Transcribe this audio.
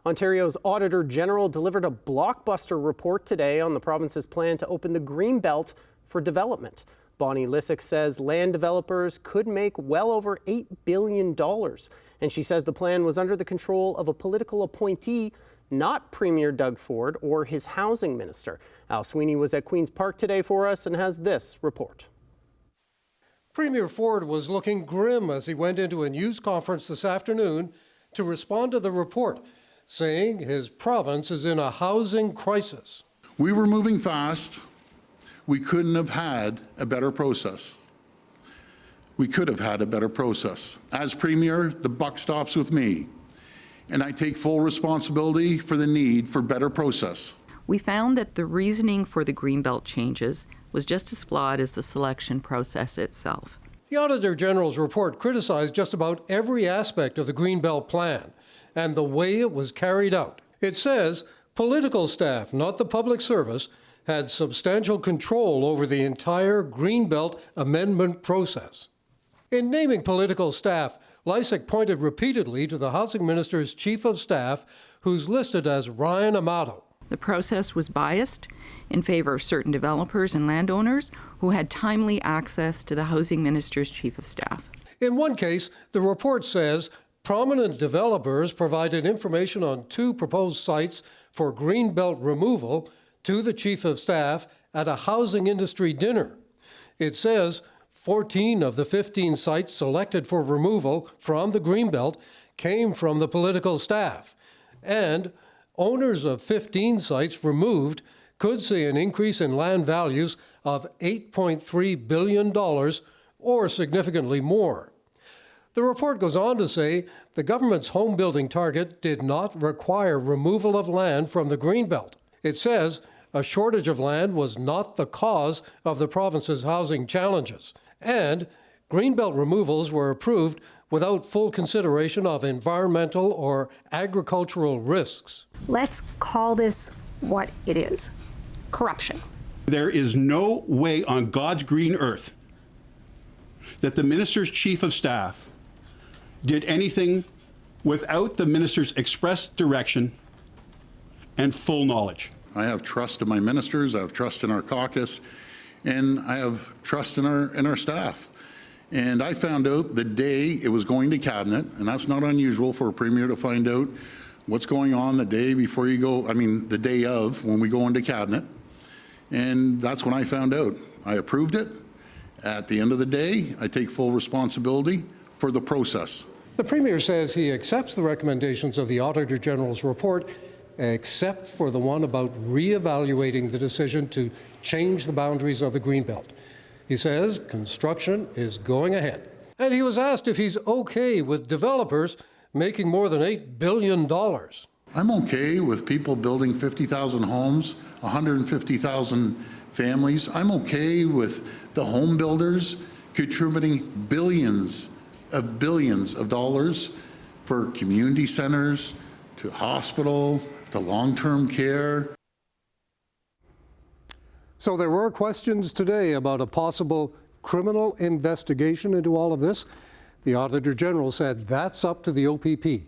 Ontario's Auditor General delivered a blockbuster report today on the province's plan to open the Greenbelt for development. Bonnie Lysyk says land developers could make well over $8 billion. And she says the plan was under the control of a political appointee, not Premier Doug Ford or his housing minister. Al Sweeney was at Queen's Park today for us and has this report. Premier Ford was looking grim as he went into a news conference this afternoon to respond to the report, saying his province is in a housing crisis. We were moving fast. We couldn't have had a better process. We could have had a better process. As Premier, the buck stops with me, and I take full responsibility for the need for better process. We found that the reasoning for the Greenbelt changes was just as flawed as the selection process itself. The Auditor General's report criticized just about every aspect of the Greenbelt plan and the way it was carried out. It says political staff, not the public service, had substantial control over the entire Greenbelt amendment process. In naming political staff, Lysyk pointed repeatedly to the Housing Minister's Chief of Staff, who's listed as Ryan Amato. The process was biased in favor of certain developers and landowners who had timely access to the Housing Minister's Chief of Staff. In one case, the report says prominent developers provided information on 2 proposed sites for Greenbelt removal to the Chief of Staff at a housing industry dinner. It says 14 of the 15 sites selected for removal from the Greenbelt came from the political staff, and owners of 15 sites removed could see an increase in land values of $8.3 billion or significantly more. The report goes on to say the government's home building target did not require removal of land from the Greenbelt. It says a shortage of land was not the cause of the province's housing challenges, and Greenbelt removals were approved without full consideration of environmental or agricultural risks. Let's call this what it is: corruption. There is no way on God's green earth that the minister's chief of staff did anything without the minister's express direction and full knowledge. I have trust in my ministers, I have trust in our caucus, and I have trust in our staff. And I found out the day it was going to cabinet, and that's not unusual for a premier to find out what's going on the day before you go, the day of when we go into cabinet. And that's when I found out. I approved it. At the end of the day, I take full responsibility for the process. The Premier says he accepts the recommendations of the Auditor General's report, except for the one about re-evaluating the decision to change the boundaries of the Greenbelt. He says construction is going ahead. And he was asked if he's okay with developers making more than $8 billion. I'm okay with people building 50,000 homes, 150,000 families. I'm okay with the home builders contributing billions of dollars for community centers, to hospital, to long-term care. So there were questions today about a possible criminal investigation into all of this. The Auditor General said that's up to the OPP.